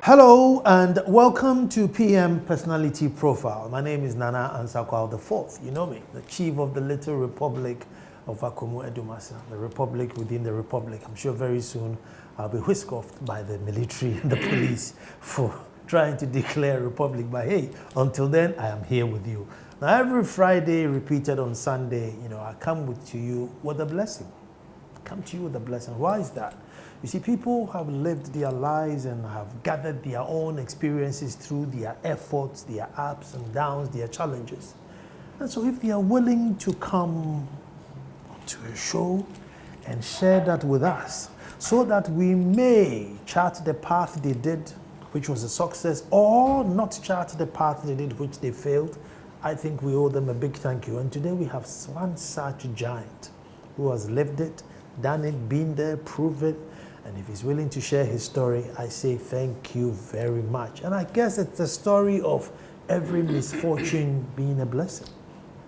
Hello and welcome to PM Personality Profile. My name is Nana Ansakwao IV. You know me, the chief of the little republic of Akumu Edumasa, the republic within the republic. I'm sure very soon I'll be whisked off by the military and the police for trying to declare a republic. But hey, until then, I am here with you. Now, every Friday, repeated on Sunday, I come to you with a blessing. Come to you with a blessing. Why is that? You see, people have lived their lives and have gathered their own experiences through their efforts, their ups and downs, their challenges. And so if they are willing to come to a show and share that with us, so that we may chart the path they did, which was a success, or not chart the path they did, which they failed, I think we owe them a big thank you. And today we have one such giant who has lived it, done it, been there, proved it. And if he's willing to share his story, I say thank you very much. And I guess it's the story of every misfortune being a blessing.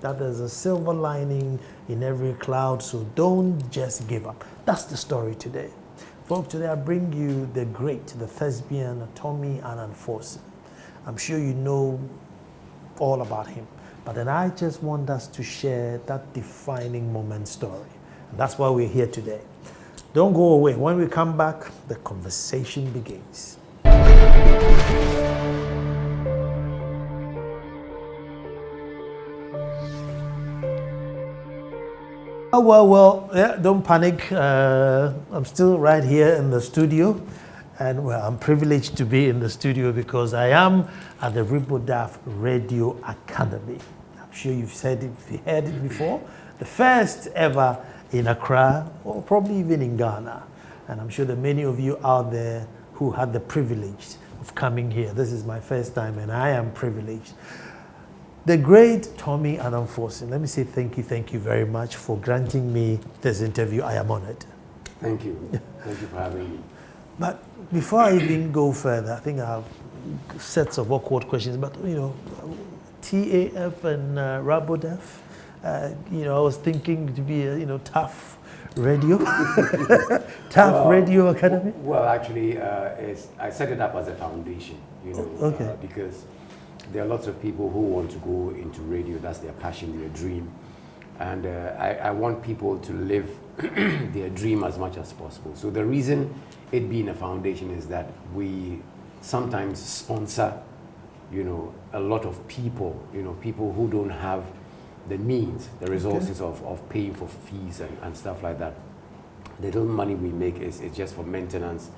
That there's a silver lining in every cloud, so don't just give up. That's the story today. Folks, today I bring you the great, the thespian, Tommy Annan Forson. I'm sure you know all about him. But then I just want us to share that defining moment story. And that's why we're here today. Don't go away. When we come back, the conversation begins. Well, yeah, don't panic. I'm still right here in the studio. And well, I'm privileged to be in the studio because I am at the Ribodaf Radio Academy. I'm sure you've heard it before. The first ever in Accra, or probably even in Ghana. And I'm sure that many of you out there who had the privilege of coming here. This is my first time and I am privileged. The great Tommy Annan Forson. Let me say thank you very much for granting me this interview. I am honored. Thank you. Thank you for having me. But before I even go further, I think I have sets of awkward questions, but TAF and Rabodaf, I was thinking to be a, tough radio, radio academy. Well, actually, I set it up as a foundation, okay. Because there are lots of people who want to go into radio. That's their passion, their dream. And I want people to live their dream as much as possible. So the reason it being a foundation is that we sometimes sponsor, a lot of people, people who don't have the means, the resources of paying for fees and stuff like that. The little money we make is just for maintenance,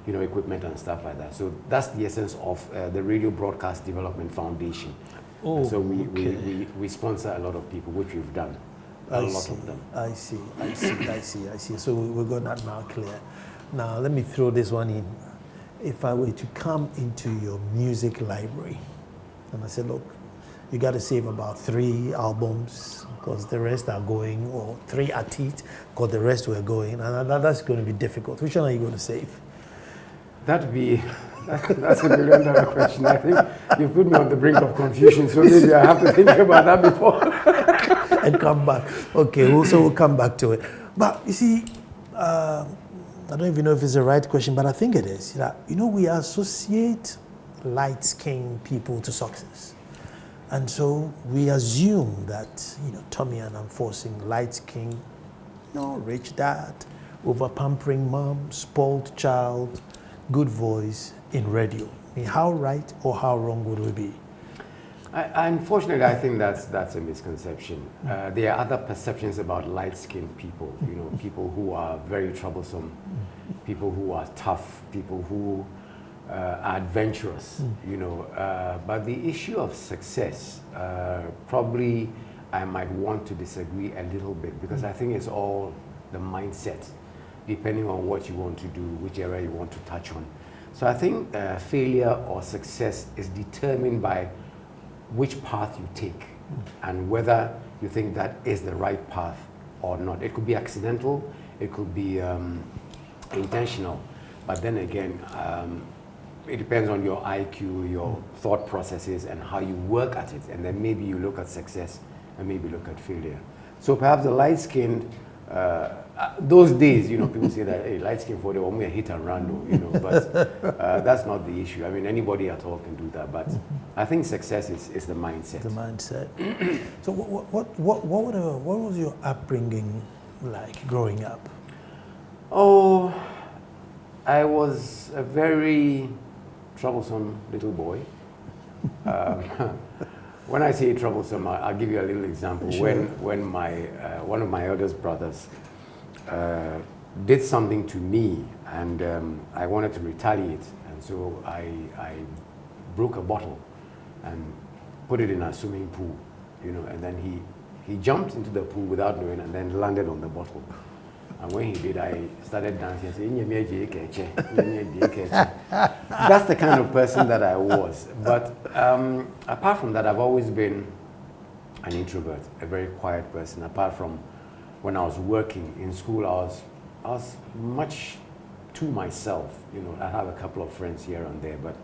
equipment and stuff like that. So that's the essence of the Radio Broadcast Development Foundation. Oh, so we sponsor a lot of people, which we've done. A lot of them. I see. So we got that now clear. Now let me throw this one in. If I were to come into your music library and I said, look, you got to save about 3 albums because the rest are going, or 3 artists because the rest were going, and that's going to be difficult. Which one are you going to save? That's a $1 million question. I think you put me on the brink of confusion, so maybe I have to think about that before. And come back. Okay, we'll come back to it. But you see, I don't even know if it's the right question, but I think it is. We associate light-skinned people to success. And so we assume that, Tommy Annan Forson, light-skinned, rich dad, over-pampering mom, spoiled child, good voice in radio. I mean, how right or how wrong would we be? Unfortunately, I think that's a misconception. There are other perceptions about light-skinned people, people who are very troublesome, people who are tough, people who are adventurous, but the issue of success, probably I might want to disagree a little bit because I think it's all the mindset, depending on what you want to do, which area you want to touch on. So I think failure or success is determined by which path you take and whether you think that is the right path or not. It could be accidental, it could be intentional, but then again, it depends on your IQ, your thought processes, and how you work at it. And then maybe you look at success and maybe look at failure. So perhaps the light-skinned those days, people say that, hey, light skin for the one, we hit and run, but that's not the issue. I mean, anybody at all can do that, but I think success is the mindset. The mindset. So what was your upbringing like growing up? Oh, I was a very troublesome little boy. When I say troublesome, I'll give you a little example. Sure. When my one of my eldest brothers did something to me, and I wanted to retaliate, and so I broke a bottle and put it in a swimming pool, and then he jumped into the pool without knowing, and then landed on the bottle. And when he did, I started dancing and saying, that's the kind of person that I was. But apart from that, I've always been an introvert, a very quiet person. Apart from when I was working in school, I was much to myself. I have a couple of friends here and there, but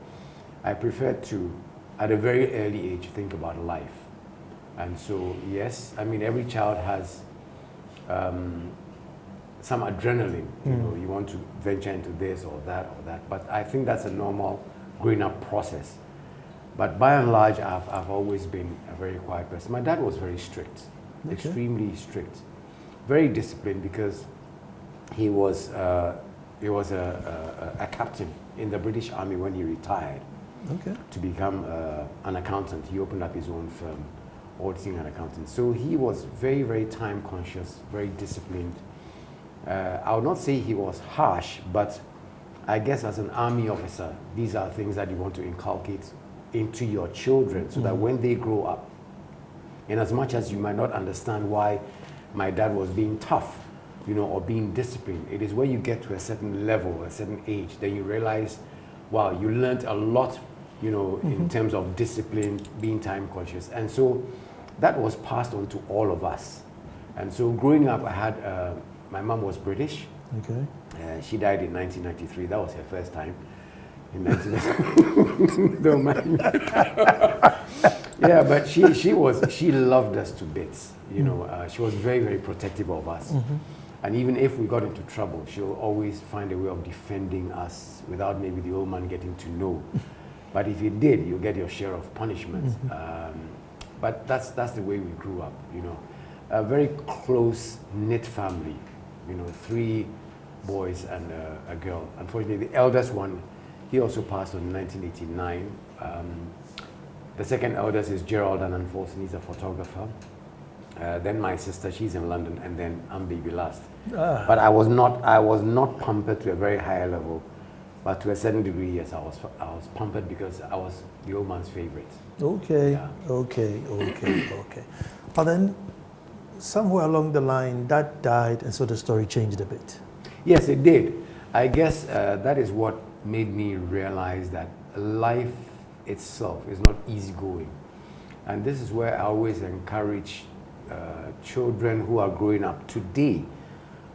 I preferred to, at a very early age, think about life. And so, yes, I mean, every child has some adrenaline, you want to venture into this or that, but I think that's a normal growing up process. But by and large, I've always been a very quiet person. My dad was very strict, extremely strict, very disciplined, because he was a captain in the British Army when he retired to become an accountant. He opened up his own firm, auditing and accounting. So he was very, very time conscious, very disciplined. I would not say he was harsh, but I guess as an army officer, these are things that you want to inculcate into your children so that when they grow up, in as much as you might not understand why my dad was being tough, or being disciplined, it is where you get to a certain level, a certain age, then you realize, wow, you learned a lot, in terms of discipline, being time conscious. And so that was passed on to all of us. And so growing up, I had, my mom was British. She died in 1993. That was her first time. In 1993. Don't mind me. Yeah, but she loved us to bits. She was very, very protective of us. And even if we got into trouble, she'll always find a way of defending us without maybe the old man getting to know. But if you did, you'll get your share of punishment. But that's the way we grew up. A very close-knit family. 3 boys and a girl. Unfortunately, the eldest one, he also passed on in 1989. The second eldest is Gerald Annan Forson. He's a photographer. Then my sister, she's in London, and then I'm baby last. But I was not pampered to a very high level, but to a certain degree, yes, I was pampered because I was the old man's favorite. Okay. But then, somewhere along the line, Dad died, and so the story changed a bit. Yes, it did. I guess that is what made me realize that life itself is not easygoing. And this is where I always encourage children who are growing up today,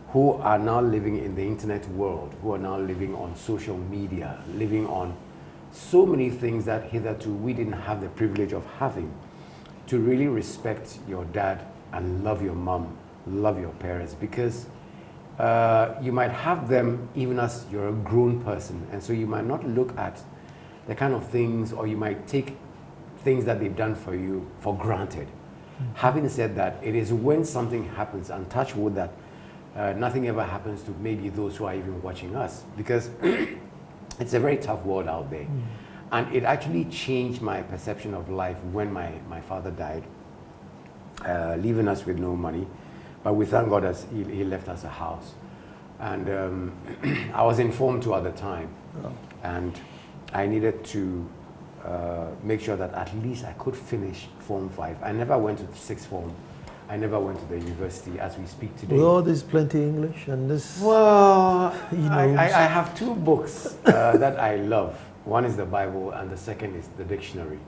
who are now living in the internet world, who are now living on social media, living on so many things that hitherto we didn't have the privilege of having, to really respect your dad and love your mom, love your parents, because you might have them even as you're a grown person, and so you might not look at the kind of things, or you might take things that they've done for you for granted. Having said that, it is when something happens, and touch wood that nothing ever happens to maybe those who are even watching us, because it's a very tough world out there. And it actually changed my perception of life when my father died, leaving us with no money. But we thank God as he left us a house. And I was informed too at the time. And I needed to make sure that at least I could finish Form 5. I never went to the 6th form. I never went to the university as we speak today. With all this plenty English and this... Well, I have 2 books that I love. One is the Bible, and the second is the dictionary.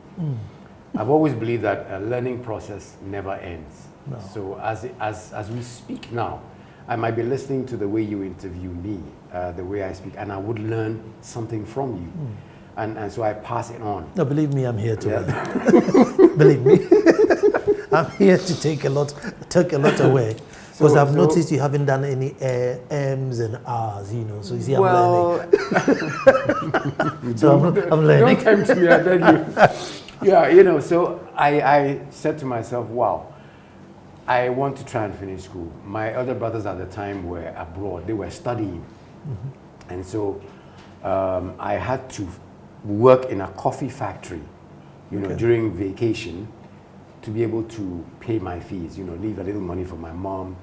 I've always believed that a learning process never ends. No. So as we speak now, I might be listening to the way you interview me, the way I speak, and I would learn something from you. And so I pass it on. No, believe me, I'm here to learn. Believe me. I'm here to take a lot away. Because I've noticed you haven't done any M's and R's, you know. So you see, I'm learning. So I'm learning. Don't tempt me, I beg you. Yeah, you know. So I said to myself, wow, I want to try and finish school. My other brothers at the time were abroad; they were studying, and so I had to work in a coffee factory, you know, during vacation, to be able to pay my fees, you know, leave a little money for my mom,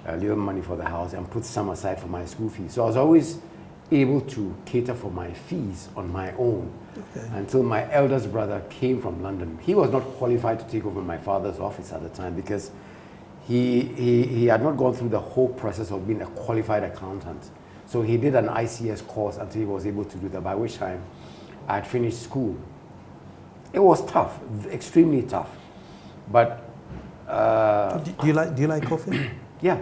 a little money for the house, and put some aside for my school fees. So I was always able to cater for my fees on my own until my eldest brother came from London. He was not qualified to take over my father's office at the time because he had not gone through the whole process of being a qualified accountant. So he did an ICS course until he was able to do that, by which time I had finished school. It was tough, extremely tough. But do you like coffee? Yeah.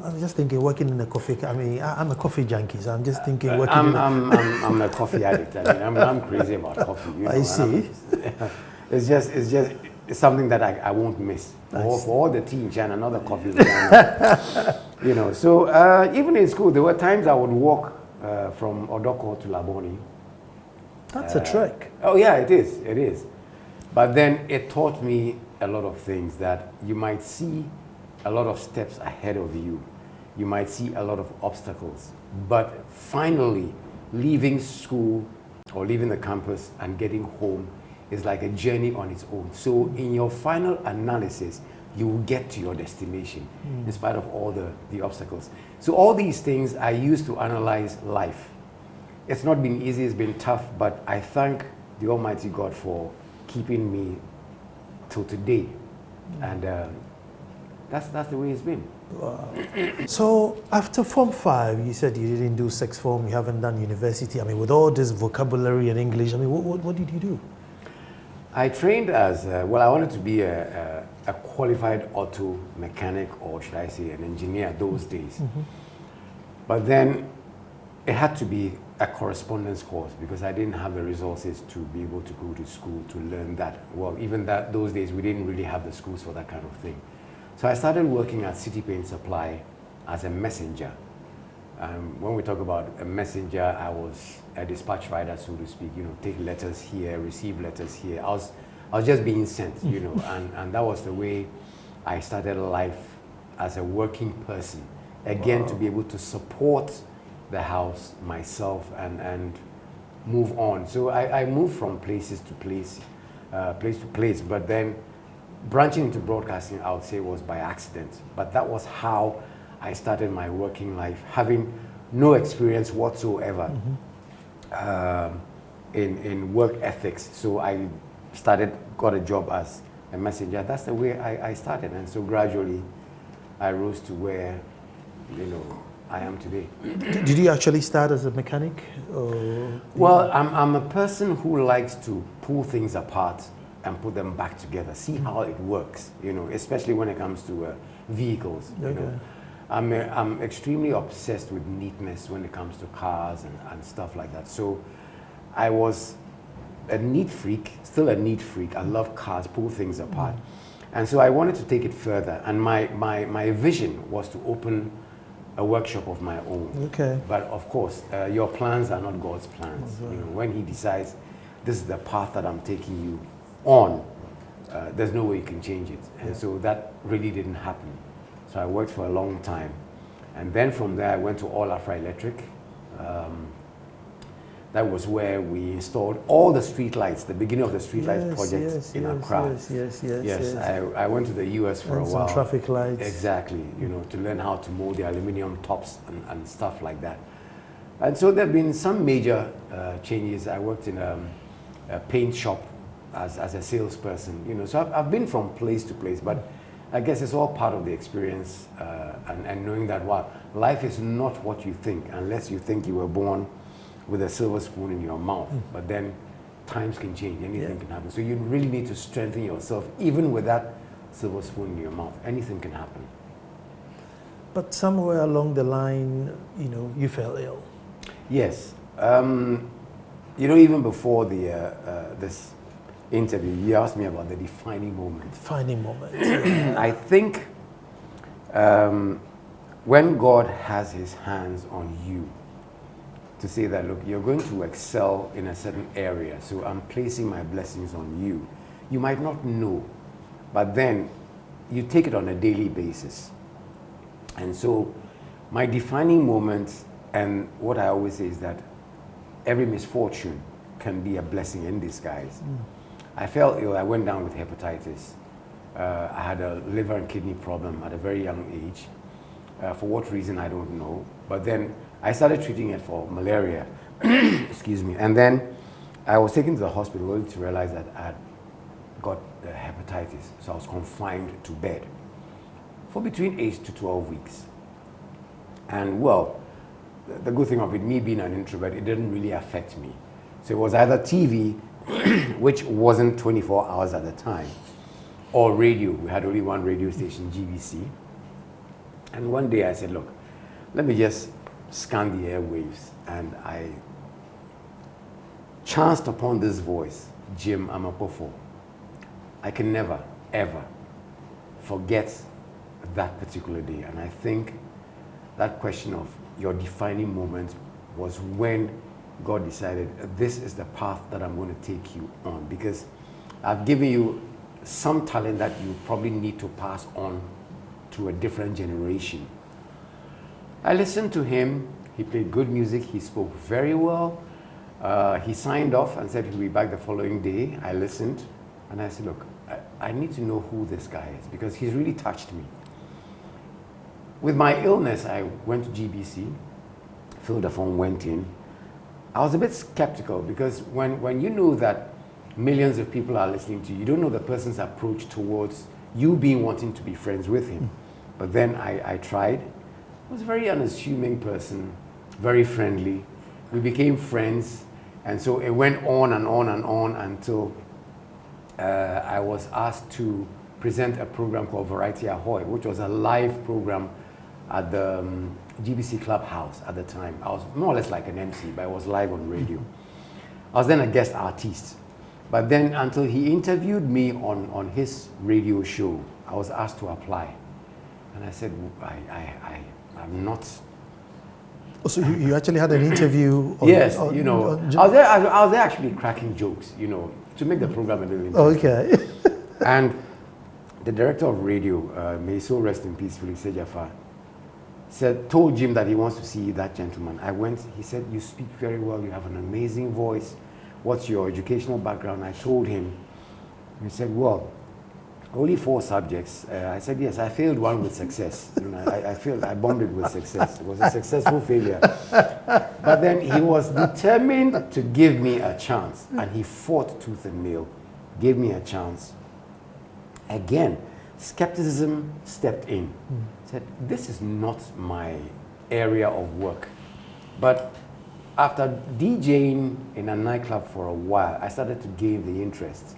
I'm just thinking working in a coffee. I mean, I'm a coffee junkie, so I'm just thinking working. I'm a coffee addict. I mean, I'm crazy about coffee. You know, I see. It's something that I won't miss for all the tea and another coffee. You know, so even in school, there were times I would walk from Odoko to Laboni. That's a trek. Oh yeah, it is. But then it taught me a lot of things, that you might see a lot of steps ahead of you. You might see a lot of obstacles. But finally, leaving school or leaving the campus and getting home is like a journey on its own. So in your final analysis, you will get to your destination in spite of all the obstacles. So all these things I use to analyze life. It's not been easy, it's been tough, but I thank the Almighty God for keeping me till today. And that's the way it's been. Wow. So after Form 5, you said you didn't do sixth form, you haven't done university. I mean, with all this vocabulary and English, I mean, what did you do? I trained as, I wanted to be a qualified auto mechanic, or should I say an engineer those days. But then it had to be a correspondence course because I didn't have the resources to be able to go to school to learn that. Well, even that those days we didn't really have the schools for that kind of thing. So I started working at City Paint Supply as a messenger. When we talk about a messenger, I was a dispatch rider, so to speak. You know, take letters here, receive letters here. I was just being sent, you know, and that was the way I started life as a working person. Again, to be able to support the house, myself, and move on. So I moved from places to place, but then branching into broadcasting, I would say, was by accident. But that was how I started my working life, having no experience whatsoever in work ethics. So I got a job as a messenger. That's the way I started, and so gradually I rose to where, you know, I am today. Did you actually start as a mechanic? Or well, I'm a person who likes to pull things apart and put them back together, see how it works, you know, especially when it comes to vehicles. You know. I'm extremely obsessed with neatness when it comes to cars and stuff like that. So I was a neat freak, still a neat freak. I love cars, pull things apart. And so I wanted to take it further. And my vision was to open a workshop of my own. Okay. But of course, your plans are not God's plans. You know, when He decides this is the path that I'm taking you on, there's no way you can change it. And so that really didn't happen. So I worked for a long time. And then from there, I went to All Afra Electric. That was where we installed all the street lights, the beginning of the street lights project in Accra. Yes. I went to the US for a while. Some traffic lights. Exactly, you know, to learn how to mold the aluminum tops and stuff like that. And so there have been some major changes. I worked in a paint shop as a salesperson, you know. So I've been from place to place, but I guess it's all part of the experience and knowing that, wow, life is not what you think unless you think you were born with a silver spoon in your mouth. But then times can change, anything can happen. So you really need to strengthen yourself, even with that silver spoon in your mouth. Anything can happen. But somewhere along the line, you know, you fell ill. Yes. You know, even before this interview, you asked me about the defining moment. Defining moment. I think when God has his hands on you to say that, look, you're going to excel in a certain area, so I'm placing my blessings on you. You might not know, but then you take it on a daily basis. And so my defining moment, and what I always say is that every misfortune can be a blessing in disguise. I fell ill. I went down with hepatitis. I had a liver and kidney problem at a very young age. For what reason, I don't know. But then I started treating it for malaria. Excuse me. And then I was taken to the hospital only to realize that I had got hepatitis. So I was confined to bed for between 8 to 12 weeks. And well, the good thing of it, me being an introvert, it didn't really affect me. So it was either TV, which wasn't 24 hours at the time, or radio. We had only one radio station, GBC. And one day I said, look, let me just scan the airwaves. And I chanced upon this voice, Jim Amapofo. I can never, ever forget that particular day. And I think that question of your defining moment was when God decided, this is the path that I'm going to take you on, because I've given you some talent that you probably need to pass on to a different generation. I listened to him. He played good music. He spoke very well. He signed off and said he'll be back the following day. I listened, and I said, look, I need to know who this guy is, because he's really touched me. With my illness, I went to GBC, filled the form, went in. I was a bit skeptical, because when you know that millions of people are listening to you, you don't know the person's approach towards you being wanting to be friends with him. But then I tried. He was a very unassuming person, very friendly. We became friends, and so it went on and on and on until I was asked to present a program called Variety Ahoy, which was a live program at the GBC Clubhouse at the time. I was more or less like an MC, but I was live on radio. I was then a guest artist. But then until he interviewed me on his radio show, I was asked to apply. And I said, I'm not. So you actually had an interview? Yes, I was there actually cracking jokes, to make the program a little interesting. Okay. And the director of radio, may he so rest in peace, Felix Sejafa, told Jim that he wants to see that gentleman. I went, he said, you speak very well, you have an amazing voice. What's your educational background? I told him. He said, well, only 4 subjects. I said, yes, I failed one with success. I bombed it with success. It was a successful failure. But then he was determined to give me a chance. And he fought tooth and nail, gave me a chance. Again, skepticism stepped in. Said, this is not my area of work. But after DJing in a nightclub for a while, I started to gain the interest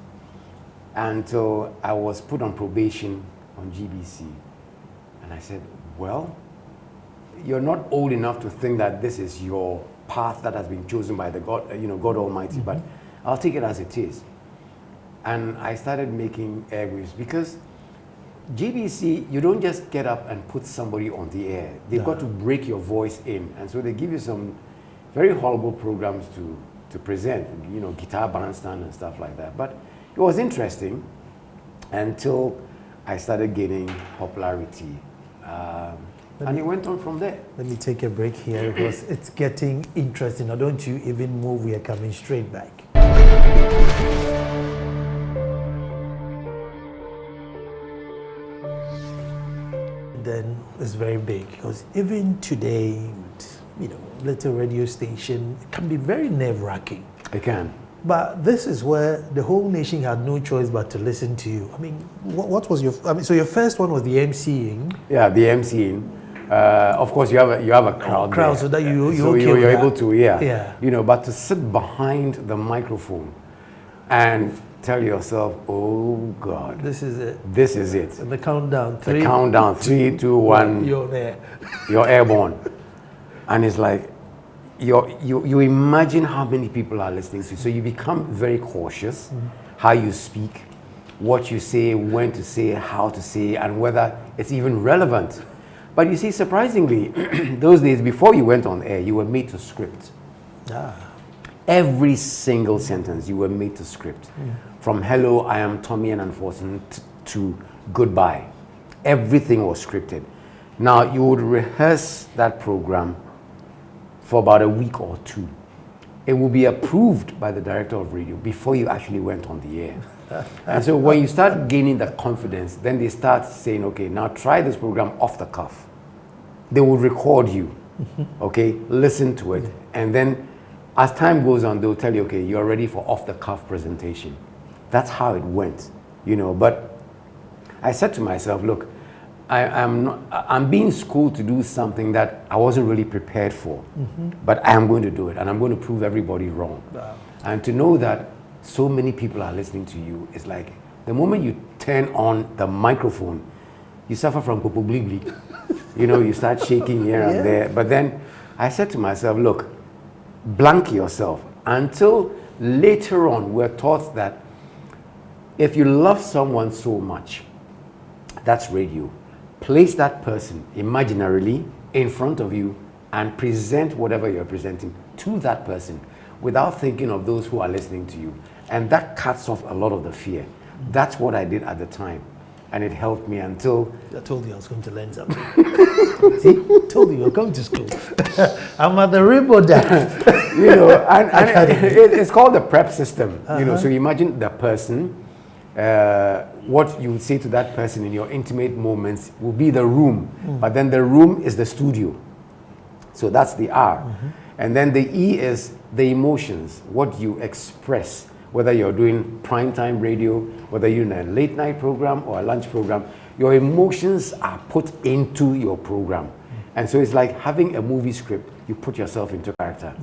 until I was put on probation on GBC. And I said, well, you're not old enough to think that this is your path that has been chosen by the God Almighty, but I'll take it as it is. And I started making airwaves, because GBC, you don't just get up and put somebody on the air. They've got to break your voice in. And so they give you some very horrible programs to present, guitar bandstand and stuff like that. But it was interesting until I started gaining popularity. And it went on from there. Let me take a break here, because it's getting interesting. Now, don't you even move. We are coming straight back. Then it's very big, because even today, little radio station, it can be very nerve-wracking. It can. But this is where the whole nation had no choice but to listen to you. I mean, what was your? I mean, so your first one was the MCing. Yeah, the MCing. Of course, you have a crowd. Crowd, so that you're able to, yeah. But to sit behind the microphone and tell yourself, oh God, this is it. This is it. And the countdown. 3, 2, 1. You're there. You're airborne. And it's like, you imagine how many people are listening to you. So you become very cautious, how you speak, what you say, when to say, how to say, and whether it's even relevant. But you see, surprisingly, those days before you went on air, you were made to script. Every single sentence you were made to script. From hello, I am Tommy Annan Forson to goodbye. Everything was scripted. Now, you would rehearse that program for about a week or two. It will be approved by the director of radio before you actually went on the air. And so when you start gaining that confidence, then they start saying, okay, now try this program off the cuff. They will record you, okay, listen to it. And then as time goes on, they'll tell you, okay, you're ready for off the cuff presentation. That's how it went, you know. But I said to myself, look, I'm being schooled to do something that I wasn't really prepared for, but I am going to do it, and I'm going to prove everybody wrong. And to know that so many people are listening to you, it's like the moment you turn on the microphone, you suffer from popoblibli. You know, you start shaking here and there. But then I said to myself, look, blank yourself. Until later on, we're taught that if you love someone so much, that's radio. Place that person imaginarily in front of you and present whatever you're presenting to that person without thinking of those who are listening to you. And that cuts off a lot of the fear. That's what I did at the time. And it helped me until... I told you I was going to learn something. See? I told you you're going to school. I'm at the Riboda. You know, and it's called the prep system. You know, so imagine the person, what you would say to that person in your intimate moments will be the room. But then the room is the studio. So that's the R. And then the E is the emotions, what you express. Whether you're doing primetime radio, whether you're in a late night program or a lunch program, your emotions are put into your program. And so it's like having a movie script, you put yourself into character.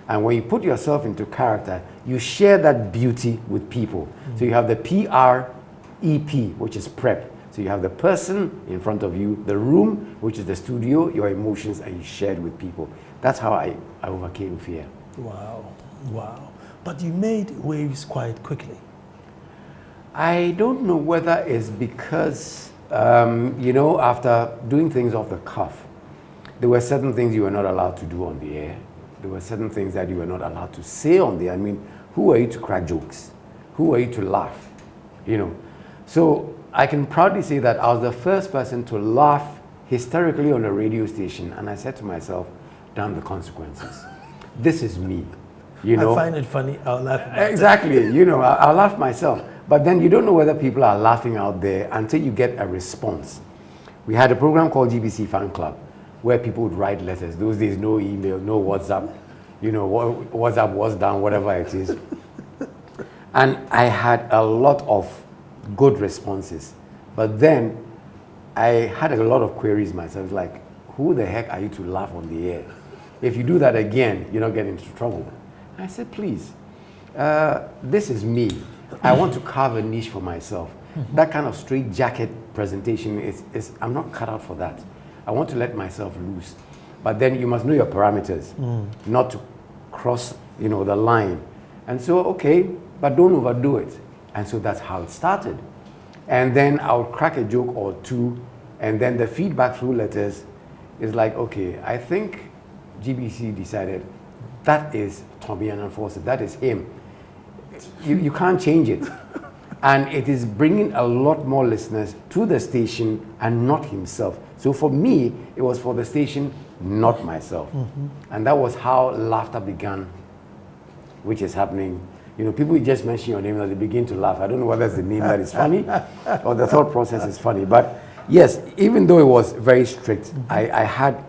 And when you put yourself into character, you share that beauty with people. So you have the PREP, which is prep. So you have the person in front of you, the room, which is the studio, your emotions, and you share it with people. That's how I overcame fear. Wow, wow. But you made waves quite quickly. I don't know whether it's because, you know, after doing things off the cuff, there were certain things you were not allowed to do on the air. There were certain things that you were not allowed to say on the air. I mean, who are you to crack jokes? Who are you to laugh? You know, so I can proudly say that I was the first person to laugh hysterically on a radio station, and I said to myself, damn the consequences. This is me. You know, I find it funny, I'll laugh about it. Exactly, you know, I'll laugh myself. But then you don't know whether people are laughing out there until you get a response. We had a program called GBC Fan Club where people would write letters. Those days, no email, no WhatsApp. You know, WhatsApp was down, whatever it is. And I had a lot of good responses. But then I had a lot of queries myself, like, who the heck are you to laugh on the air? If you do that again, you're not getting into trouble. I said, please, this is me. I want to carve a niche for myself. That kind of straight jacket presentation, I'm not cut out for that. I want to let myself loose. But then you must know your parameters, not to cross, you know, the line. And so, okay, but don't overdo it. And so that's how it started. And then I would crack a joke or two, and then the feedback through letters is like, okay, I think GBC decided that is Tommy Annan Forson, that is him. You can't change it. And it is bringing a lot more listeners to the station and not himself. So for me, it was for the station, not myself. And that was how laughter began, which is happening. You know, people just mention your name and they begin to laugh. I don't know whether it's the name that is funny or the thought process is funny. But yes, even though it was very strict, I had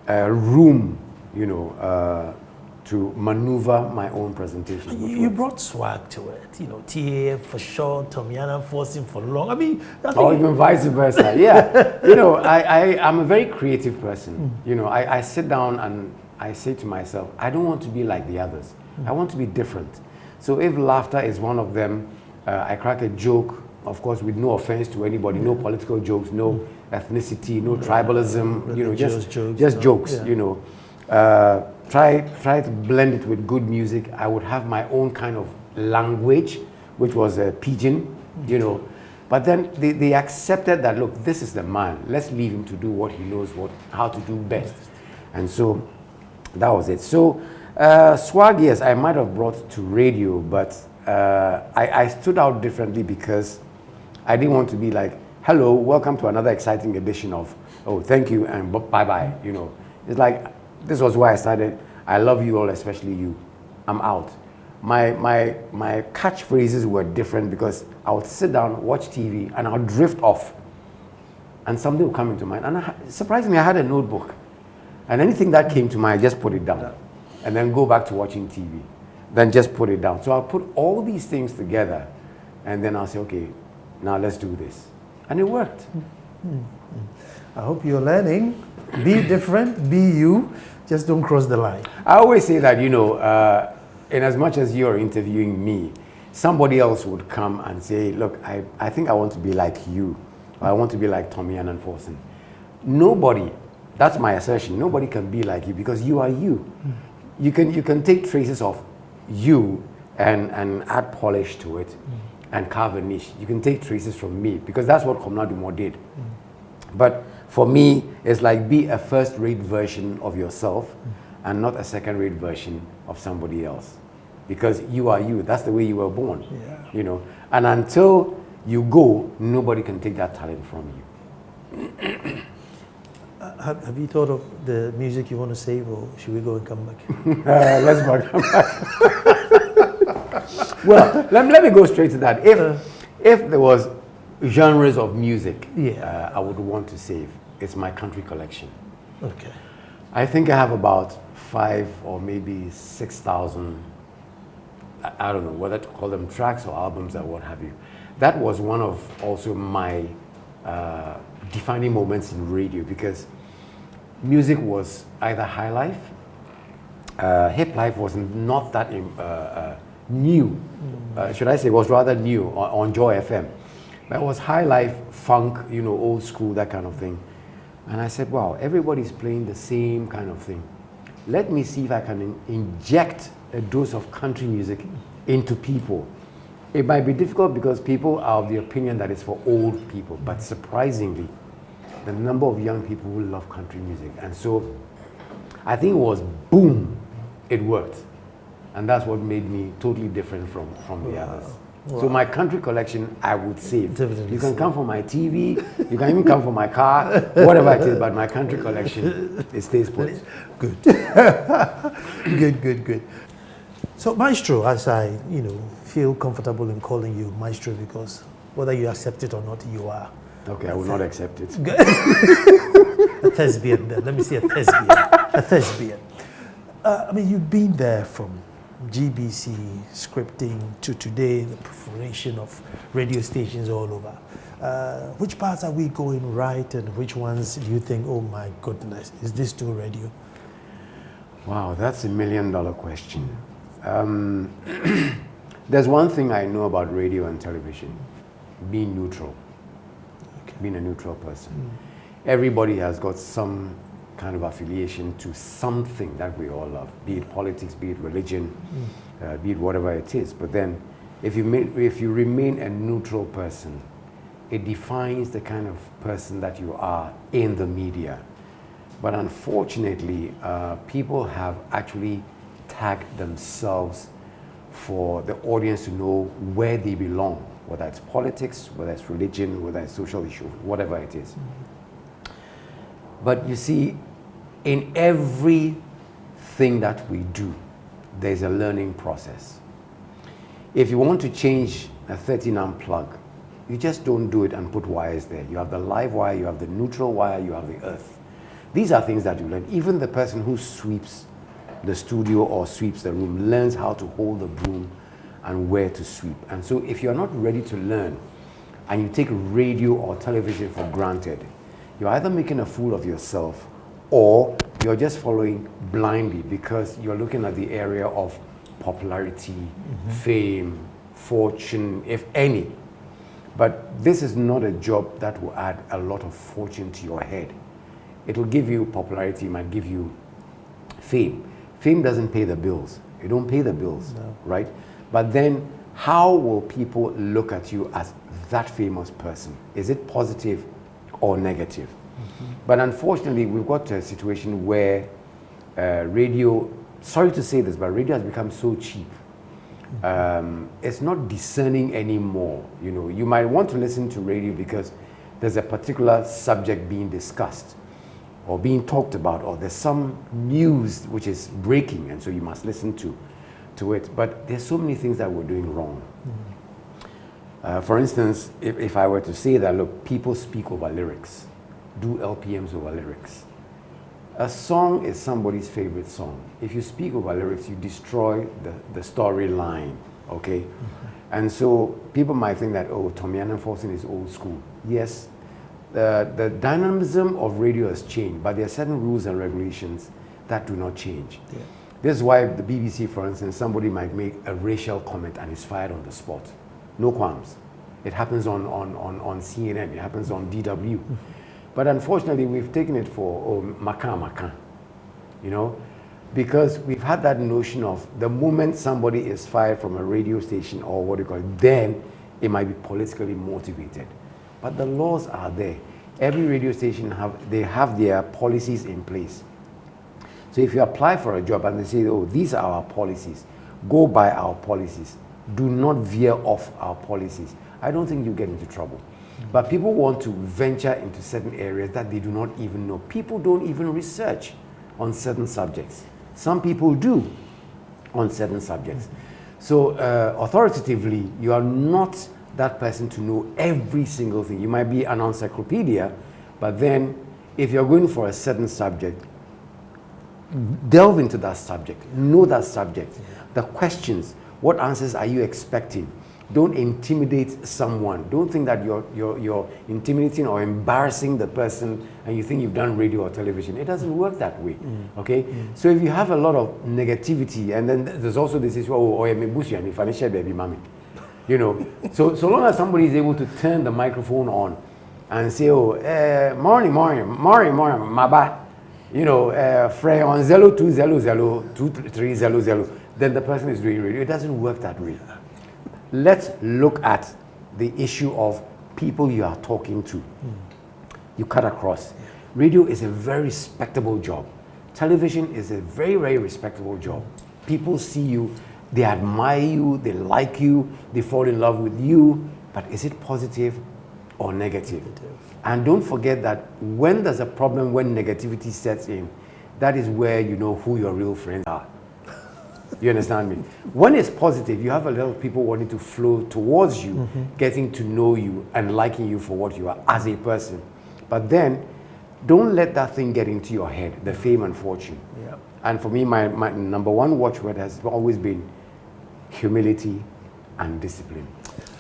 room, you know, to maneuver my own presentation. You brought swag to it, you know, TA for sure, Tommy Annan Forson for long. I mean, or even vice versa. Yeah, you know, I'm a very creative person. You know, I sit down and I say to myself, I don't want to be like the others. I want to be different. So if laughter is one of them, I crack a joke, of course, with no offense to anybody, no political jokes, no ethnicity, no tribalism, you know, just jokes, you know. Try to blend it with good music. I would have my own kind of language, which was pidgin, you know. But then they accepted that, look, this is the man. Let's leave him to do what he knows how to do best. And so that was it. So swag, yes, I might have brought to radio, but I stood out differently because I didn't want to be like, hello, welcome to another exciting edition of, oh, thank you, and bye-bye, you know. It's like, this was why I started, I love you all, especially you. I'm out. My catchphrases were different because I would sit down, watch TV, and I would drift off. And something would come into mind. And surprisingly, I had a notebook. And anything that came to mind, I just put it down. And then go back to watching TV. Then just put it down. So I'll put all these things together. And then I'll say, okay, now let's do this. And it worked. I hope you're learning. Be different, be you. Just don't cross the line. I always say that, you know, in as much as you're interviewing me, somebody else would come and say, look, I think I want to be like you. Or I want to be like Tommy Annan Forson. Nobody, that's my assertion, nobody can be like you because you are you. You can take traces of you and add polish to it and carve a niche. You can take traces from me because that's what Komna Dumont did. But for me, it's like be a first-rate version of yourself and not a second-rate version of somebody else. Because you are you. That's the way you were born. Yeah. You know. And until you go, nobody can take that talent from you. Have you thought of the music you want to save, or should we go and come back? Let's come back. Well, let me go straight to that. If there was genres of music I would want to save, it's my country collection. Okay. I think I have about 5 or maybe 6,000, I don't know whether to call them tracks or albums or what have you. That was one of also my defining moments in radio because music was either high life, hip life was not that new. Should I say it was rather new on Joy FM. But it was high life, funk, you know, old school, that kind of thing. And I said, wow, everybody's playing the same kind of thing. Let me see if I can inject a dose of country music into people. It might be difficult because people are of the opinion that it's for old people, but surprisingly, the number of young people who love country music. And so I think it was boom, it worked. And that's what made me totally different from the others. Wow. So my country collection, I would save. Definitely. You can come for my TV, you can even come for my car, whatever it is, but my country collection, it stays put. Good. Good. So Maestro, as I, feel comfortable in calling you Maestro because whether you accept it or not, you are. Okay, I will not accept it. A thespian then. Let me say a thespian. A thespian. You've been there from GBC scripting to today, the proliferation of radio stations all over. Which parts are we going right and which ones do you think, oh my goodness, is this still radio? Wow, that's $1 million question. There's one thing I know about radio and television, being neutral, being a neutral person. Everybody has got some kind of affiliation to something that we all love, be it politics, be it religion, be it whatever it is. But then if you remain a neutral person, it defines the kind of person that you are in the media. But unfortunately, people have actually tagged themselves for the audience to know where they belong, whether it's politics, whether it's religion, whether it's social issue, whatever it is. But you see, in everything that we do, there's a learning process. If you want to change a 13-amp plug, you just don't do it and put wires there. You have the live wire, you have the neutral wire, you have the earth. These are things that you learn. Even the person who sweeps the studio or sweeps the room learns how to hold the broom and where to sweep. And so if you're not ready to learn and you take radio or television for granted, you're either making a fool of yourself or you're just following blindly because you're looking at the area of popularity, fame, fortune, if any. But this is not a job that will add a lot of fortune to your head. It will give you popularity, it might give you fame. Fame doesn't pay the bills. You don't pay the bills, right? But then how will people look at you as that famous person? Is it positive or negative? But unfortunately, we've got to a situation where radio, sorry to say this, but radio has become so cheap. It's not discerning anymore. You know, you might want to listen to radio because there's a particular subject being discussed or being talked about, or there's some news which is breaking, and so you must listen to it. But there's so many things that we're doing wrong. For instance, if I were to say that, look, people speak over lyrics, do LPMs over lyrics. A song is somebody's favorite song. If you speak over lyrics, you destroy the storyline, okay? And so people might think that, oh, Annan Forson is old school. Yes, the dynamism of radio has changed, but there are certain rules and regulations that do not change. Yeah. This is why the BBC, for instance, somebody might make a racial comment and is fired on the spot. No qualms. It happens on CNN, it happens on DW. But unfortunately, we've taken it for makan, you know, because we've had that notion of the moment somebody is fired from a radio station or what do you call it, then it might be politically motivated. But the laws are there. Every radio station have their policies in place. So if you apply for a job and they say, oh, these are our policies, go by our policies. Do not veer off our policies. I don't think you get into trouble. But people want to venture into certain areas that they do not even know. People don't even research on certain subjects. Some people do on certain subjects. So authoritatively, you are not that person to know every single thing. You might be an encyclopedia, but then if you're going for a certain subject, delve into that subject, know that subject, the questions, what answers are you expecting? Don't intimidate someone. Don't think that you're intimidating or embarrassing the person and you think you've done radio or television. It doesn't work that way, okay? So if you have a lot of negativity, and then there's also this issue, you know, so long as somebody is able to turn the microphone on and say, oh, morning, maba, you know, Frey on 02002300, then the person is doing radio. It doesn't work that way. Let's look at the issue of people you are talking to. You cut across. Radio is a very respectable job. Television is a very, very respectable job. People see you, they admire you, they like you, they fall in love with you, but is it positive or negative? And don't forget that when there's a problem, when negativity sets in, that is where you know who your real friends are. You understand me? When it's positive, you have a lot of people wanting to flow towards you, getting to know you and liking you for what you are as a person. But then, don't let that thing get into your head, the fame and fortune. Yeah. And for me, my number one watchword has always been humility and discipline.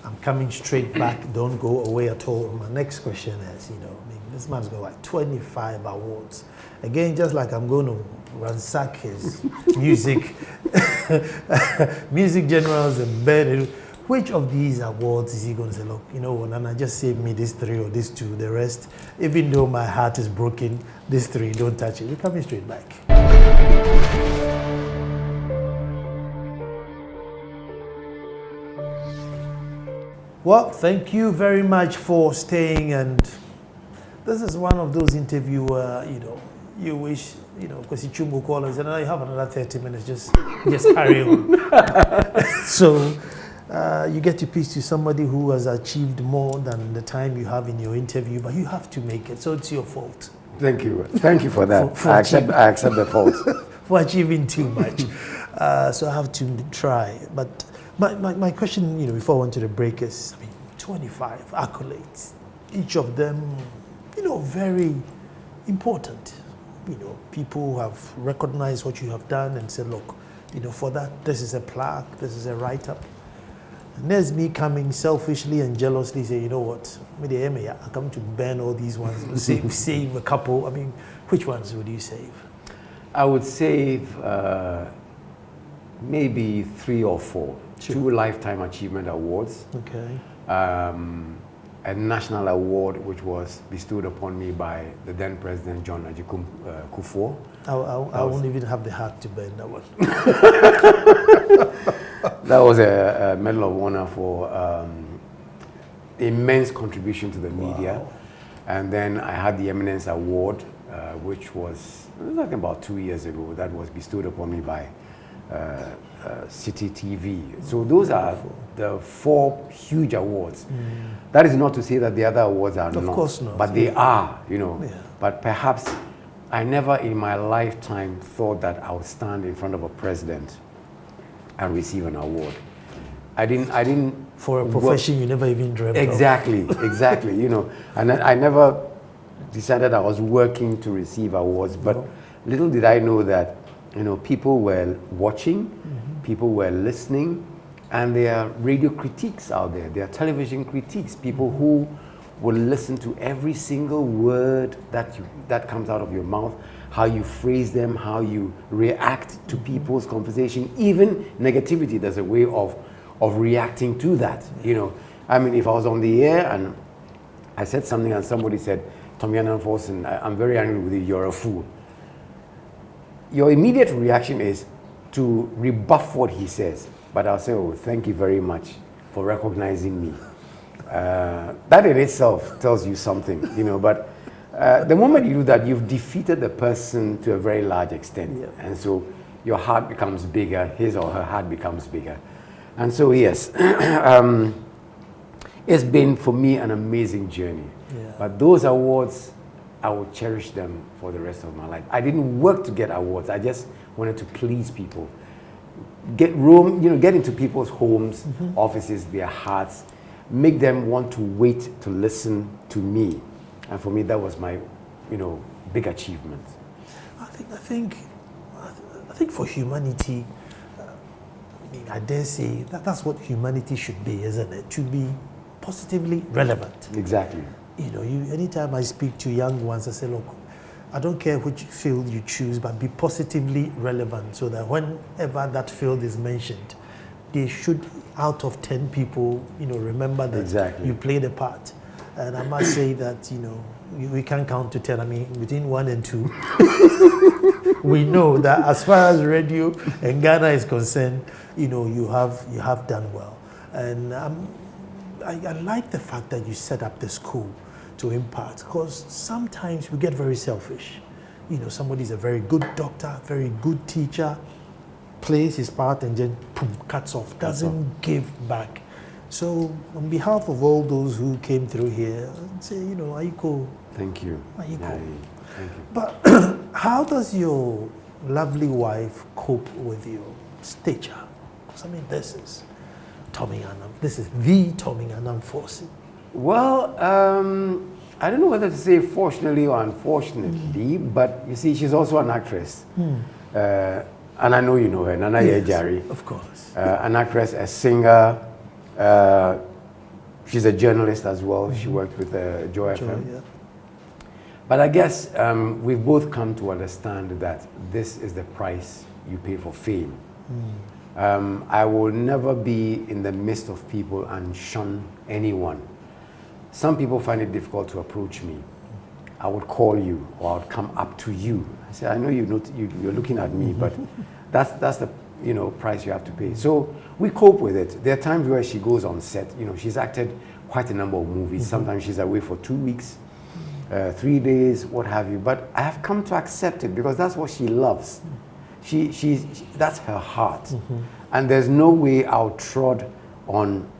I'm coming straight back. Don't go away at all. My next question is, you know, I mean, this man's got like 25 awards. Again, just like I'm going to ransack his music generals and bed. Which of these awards is he going to say, look, you know what, Nana, just save me these 3 or these 2, the rest, even though my heart is broken, these 3, don't touch it. We're coming straight back. Well, thank you very much for staying, and this is one of those interviews where, you know, you wish, you know, because you will call and say, no, you have another 30 minutes, just carry on. So you get to pitch to somebody who has achieved more than the time you have in your interview, but you have to make it, so it's your fault. Thank you. Thank you for that. I accept the fault. For achieving too much. So I have to try. But my question, you know, before I went to the break is, I mean, 25 accolades, each of them, you know, very important. You know, people have recognized what you have done and said, look, you know, for that, this is a plaque, this is a write-up. And there's me coming selfishly and jealously say, you know what, I come to burn all these ones, save a couple. I mean, which ones would you save? I would save maybe 3 or 4. Sure. 2 Lifetime Achievement Awards. Okay. a national award which was bestowed upon me by the then President John Ajay Kufuor. I won't even have the heart to bend that one. That was a Medal of Honor for immense contribution to the media. Wow. And then I had the Eminence Award, which was, I think, about 2 years ago. That was bestowed upon me by City TV. So those are the 4 huge awards. That is not to say that the other awards are not. Of course not. But they are, you know. Yeah. But perhaps I never in my lifetime thought that I would stand in front of a president and receive an award. I didn't For a profession you never even dreamt of. Exactly, you know. And I never decided I was working to receive awards, but little did I know that, you know, people were watching, people were listening, and there are radio critiques out there, there are television critiques, people who will listen to every single word that comes out of your mouth, how you phrase them, how you react to people's conversation, even negativity. There's a way of reacting to that, you know. I mean, if I was on the air and I said something and somebody said, Tommy Annan Forson, I'm very angry with you, you're a fool. Your immediate reaction is to rebuff what he says. But I'll say, oh, thank you very much for recognizing me. That in itself tells you something, you know, but the moment you do that, you've defeated the person to a very large extent. Yeah. And so your heart becomes bigger, his or her heart becomes bigger. And so, yes, it's been for me an amazing journey. Yeah. But those awards, I will cherish them for the rest of my life. I didn't work to get awards. I just wanted to please people. Get into people's homes, offices, their hearts, make them want to wait to listen to me. And for me, that was my, you know, big achievement. I think for humanity, I dare say that's what humanity should be, isn't it? To be positively relevant. Exactly. You know, anytime I speak to young ones, I say, look, I don't care which field you choose, but be positively relevant so that whenever that field is mentioned, they should, out of 10 people, you know, remember that you played a part. And I must say that, you know, we can't count to 10. I mean, between 1 and 2, we know that as far as radio and Ghana is concerned, you know, you have done well. And I like the fact that you set up the school to impact, because sometimes we get very selfish. You know, somebody's a very good doctor, very good teacher, plays his part and then boom, cuts off, doesn't give back. So on behalf of all those who came through here, I'd say, you know, Aiko. Thank you. Aiko. Yeah, thank you. But how does your lovely wife cope with your stature? Because I mean, this is Tommy Annan. This is the Tommy Annan Forson. Well, I don't know whether to say fortunately or unfortunately, but you see, she's also an actress. And I know you know her, Nana Yejari. Of course. An actress, a singer. She's a journalist as well. She worked with Joy FM. Yeah. But I guess we've both come to understand that this is the price you pay for fame. I will never be in the midst of people and shun anyone. Some people find it difficult to approach me. I would call you or I would come up to you. I say, I know you're looking at me, but that's the price you have to pay. So we cope with it. There are times where she goes on set. You know, she's acted quite a number of movies. Sometimes she's away for 2 weeks, 3 days, what have you. But I have come to accept it because that's what she loves. That's her heart. And there's no way I'll trod on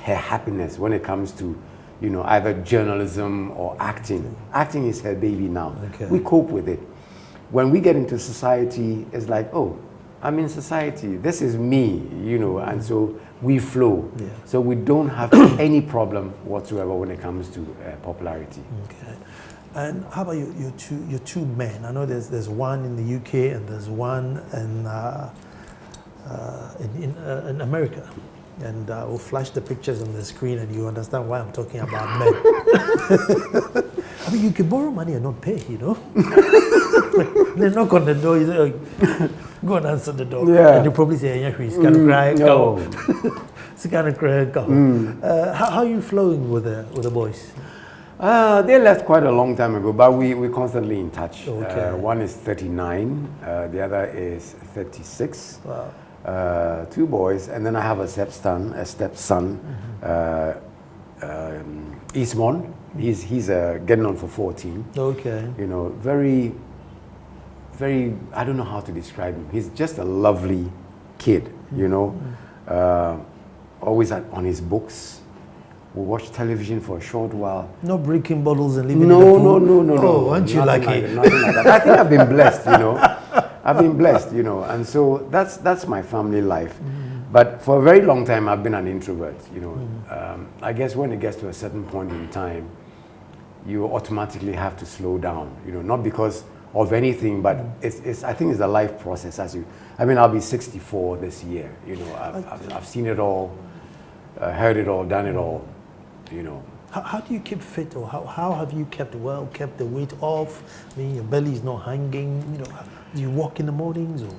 her happiness when it comes to, you know, either journalism or acting. Acting is her baby now. Okay. We cope with it. When we get into society, it's like, oh, I'm in society. This is me, you know, and so we flow. Yeah. So we don't have any problem whatsoever when it comes to popularity. Okay. And how about your two men? I know there's one in the UK and there's one in America. And we'll flash the pictures on the screen and you understand why I'm talking about men. I mean, you can borrow money and not pay, you know? They knock on the door, you say, oh, go and answer the door. Yeah. And they probably say, yeah, he's going to cry. No. It's kind of crazy. How are you flowing with the boys? They left quite a long time ago, but we're constantly in touch. Okay. One is 39, the other is 36. Wow. 2 boys, and then I have a stepson, Eastmon. He's getting on for 14. Okay. You know, very, very, I don't know how to describe him. He's just a lovely kid, you know. Always on his books. We watch television for a short while. No breaking bottles and living in the pool? No. Oh, aren't you lucky? Nothing like that. I think I've been blessed, you know. I've been blessed, you know. And so that's my family life. But for a very long time, I've been an introvert, you know. I guess when it gets to a certain point in time, you automatically have to slow down, you know, not because of anything, but I think it's a life process. I'll be 64 this year, you know. I've seen it all, heard it all, done it all, you know. How do you keep fit, or how have you kept the weight off? I mean, your belly is not hanging, you know. Do you walk in the mornings or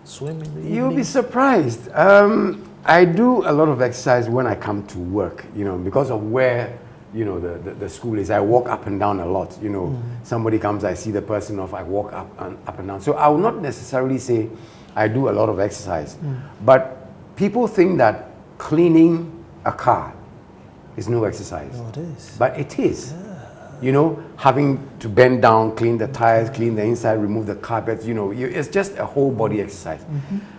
swim in the evening? You'll be surprised. I do a lot of exercise when I come to work, you know, because of where, you know, the school is. I walk up and down a lot, you know. Somebody comes, I see the person off, I walk up and down. So I will not necessarily say I do a lot of exercise, but people think that cleaning a car is no exercise. No, it is. But it is. Yeah. You know, having to bend down, clean the tires, clean the inside, remove the carpets, you know, it's just a whole body exercise.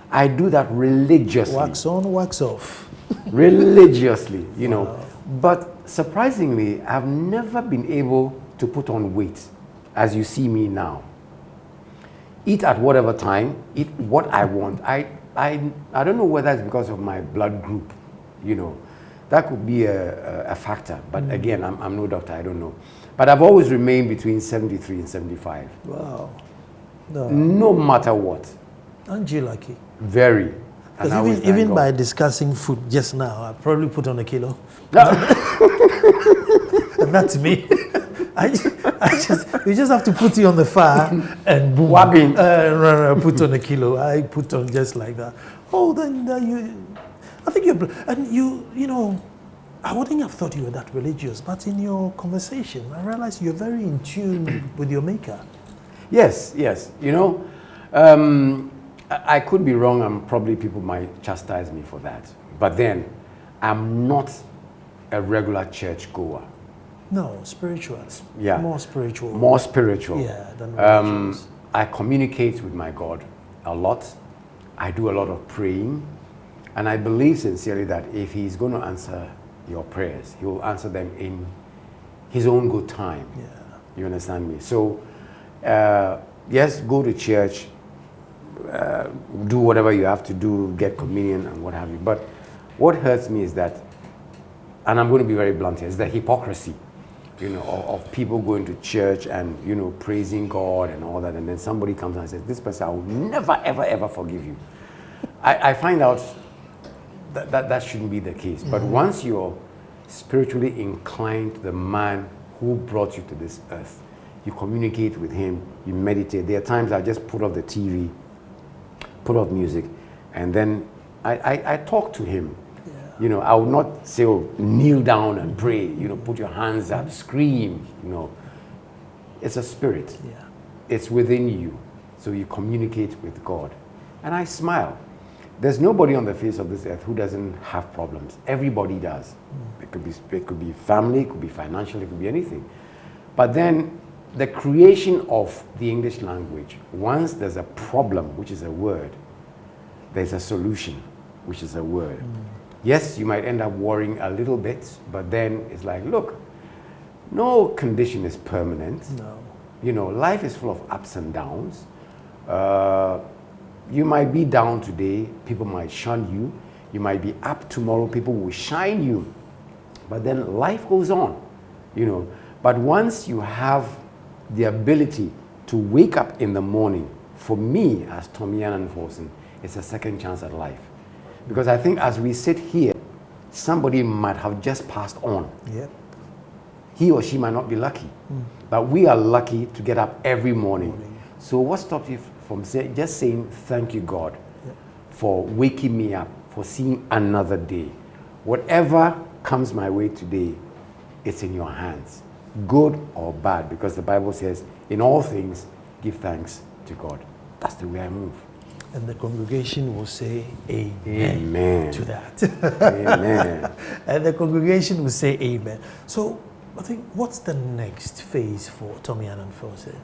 I do that religiously. Wax on, wax off. Religiously, you know. But surprisingly, I've never been able to put on weight as you see me now. Eat at whatever time, eat what I want. I don't know whether it's because of my blood group, you know. That could be a factor. But again, I'm no doctor, I don't know. But I've always remained between 73 and 75. Wow. No matter what. Aren't you lucky? Very. Because even by discussing food just now, I probably put on a kilo. And that's me. You just have to put it on the fire and boom. Put on a kilo. I put on just like that. Oh, then I think you know, I wouldn't have thought you were that religious, but in your conversation, I realized you're very in tune with your maker. Yes. You know, I could be wrong, and probably people might chastise me for that. But then, I'm not a regular church goer. No, spiritual. Yeah. More spiritual. More spiritual. Yeah, than religious. I communicate with my God a lot. I do a lot of praying. And I believe sincerely that if He's going to answer your prayers, He will answer them in His own good time. Yeah. You understand me? So, yes, go to church, do whatever you have to do, get communion and what have you. But what hurts me is that, and I'm going to be very blunt here, is the hypocrisy, you know, of people going to church and, you know, praising God and all that. And then somebody comes and says, this person, I will never, ever, ever forgive you. I find out that shouldn't be the case. But once you're spiritually inclined to the man who brought you to this earth, you communicate with him, you meditate. There are times I just put off the TV, put off music, and then I talk to him. Yeah. You know, I would not say, oh, kneel down and pray, you know, put your hands up, scream, you know. It's a spirit. Yeah. It's within you. So you communicate with God. And I smile. There's nobody on the face of this earth who doesn't have problems. Everybody does. It could be family, it could be financial, it could be anything. But then the creation of the English language, once there's a problem, which is a word, there's a solution, which is a word. Yes, you might end up worrying a little bit, but then it's like, look, no condition is permanent. No. You know, life is full of ups and downs. You might be down today, people might shun you. You might be up tomorrow, people will shine you. But then life goes on, you know. But once you have the ability to wake up in the morning, for me, as Tommy Annan Forson, it's a second chance at life. Because I think as we sit here, somebody might have just passed on. Yep. He or she might not be lucky. But we are lucky to get up every morning. So what stops you from just saying, thank you, God, for waking me up, for seeing another day? whatever comes my way today, it's in your hands, good or bad, because the Bible says, in all things, give thanks to God. That's the way I move. And the congregation will say amen, amen. To that. Amen. And the congregation will say amen. So I think, what's the next phase for Tommy Annan Forson?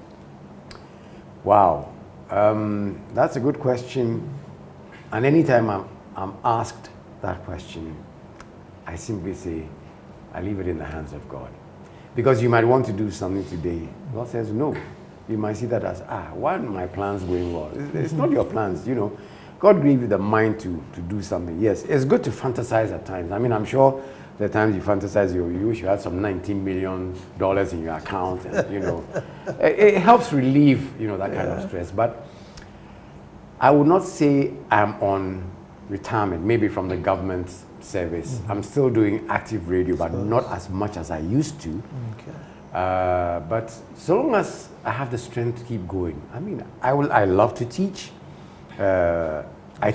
Wow. That's a good question. And anytime I'm asked that question, I simply say, I leave it in the hands of God. Because you might want to do something today. God says no. You might see that as, why aren't my plans going well? It's not your plans, you know. God gave you the mind to do something. Yes, it's good to fantasize at times. I mean, I'm sure the times you fantasize, you wish you had some $19 million in your account, and, you know. It helps relieve, you know, that kind of stress. But I would not say I'm on retirement, maybe from the government service. I'm still doing active radio, but not as much as I used to. Okay. But so long as I have the strength to keep going, I mean, I love to teach. I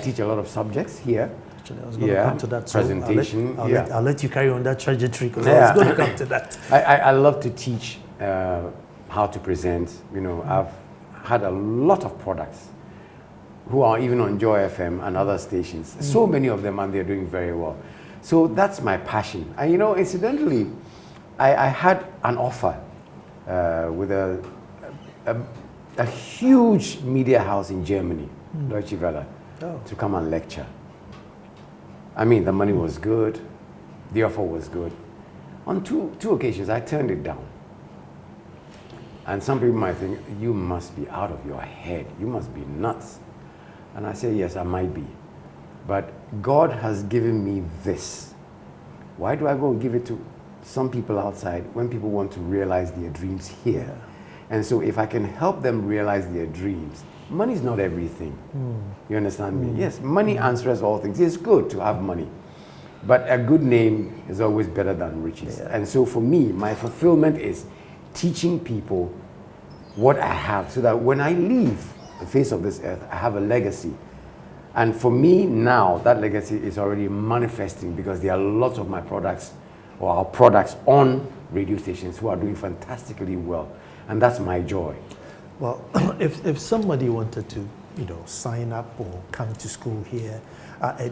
teach a lot of subjects here. Actually, I was going to come to that. Presentation. I'll let you carry on that trajectory, because I was going to come to that. I love to teach how to present. You know, I've had a lot of products who are even on Joy FM and other stations. So many of them, and they're doing very well. So that's my passion. And you know, incidentally, I had an offer with a huge media house in Germany, Deutsche Welle, to come and lecture. I mean, the money was good, the offer was good. On two occasions, I turned it down. And some people might think, you must be out of your head, you must be nuts. And I say, yes, I might be. But God has given me this. Why do I go and give it to some people outside when people want to realize their dreams here? And so if I can help them realize their dreams, money is not everything. You understand me? Yes, money answers all things. It's good to have money. But a good name is always better than riches. And so for me, my fulfillment is teaching people what I have, so that when I leave the face of this earth, I have a legacy. And for me now, that legacy is already manifesting, because there are lots of my products, or our products, on radio stations who are doing fantastically well. And that's my joy. Well, if somebody wanted to, you know, sign up or come to school here,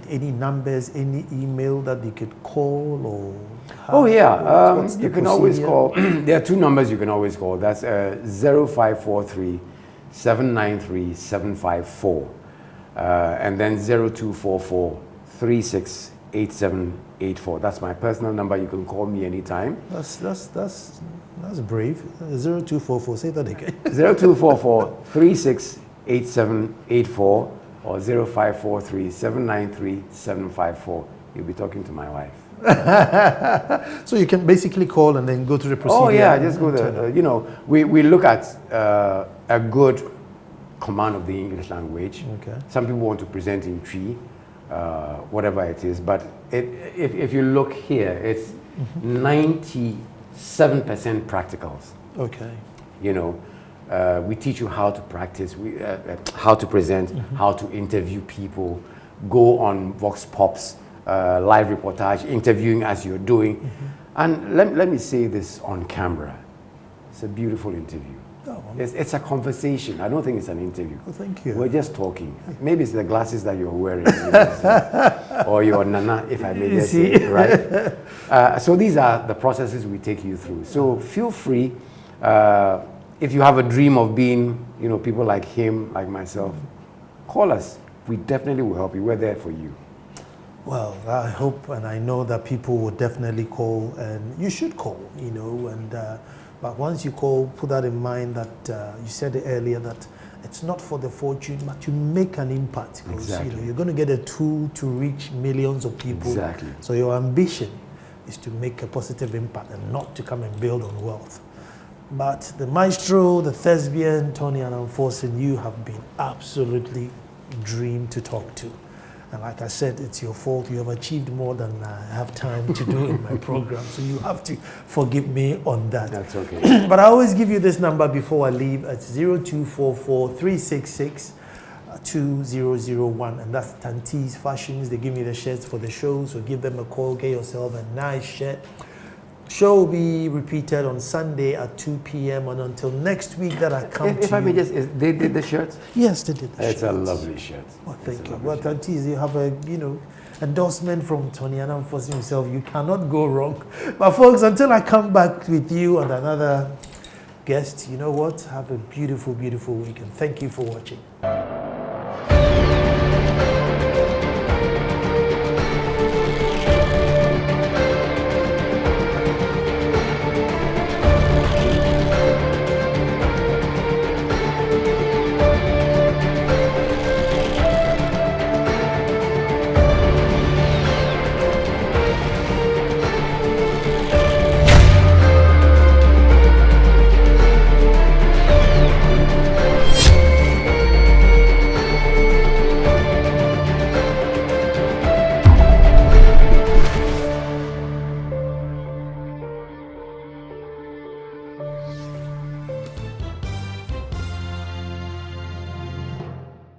any numbers, any email that they could call, or you can always call. There are two numbers you can always call. That's 0543 793 754, and then 0244 368784. That's my personal number. You can call me anytime. That's brave. 0244. Say that again. 0244 368784 or 0543 793 754. You'll be talking to my wife. So you can basically call and then go through the procedure. Oh yeah, just go there. You know, we look at a good command of the English language. Okay. Some people want to present in Twi, whatever it is, but if you look here, it's 97% practicals. Okay. You know, we teach you how to practice, how to present, how to interview people, go on Vox Pops, live reportage, interviewing as you're doing. And let me say this on camera. It's a beautiful interview. Oh, it's a conversation. I don't think it's an interview. Well, thank you. We're just talking. Maybe it's the glasses that you're wearing, or your nana, if I may just say, right? So these are the processes we take you through. So feel free. If you have a dream of being, you know, people like him, like myself, call us. We definitely will help you. We're there for you. Well, I hope and I know that people will definitely call, and you should call, you know, and but once you call, put that in mind that you said it earlier, that it's not for the fortune, but you make an impact. Exactly. You know, you're going to get a tool to reach millions of people. Exactly. So your ambition is to make a positive impact and not to come and build on wealth. But the maestro, the thespian, Tony Annan Forson, you have been absolutely dream to talk to. And like I said, it's your fault. You have achieved more than I have time to do in my program. So you have to forgive me on that. That's okay. But I always give you this number before I leave. It's 0244 366 2001, and that's Tanti's Fashions. They give me the shirts for the show, so give them a call, get yourself a nice shirt. Show will be repeated on Sunday at 2 p.m. and until next week that I come If I may just, they did the shirts? Yes, they did the It's shirts. a lovely shirt. Well, thank you. Well, Tantis, you have a, endorsement from Tony Annan Forson himself. You cannot go wrong. But folks, until I come back with you and another guest, you know what? Have a beautiful, beautiful weekend. Thank you for watching.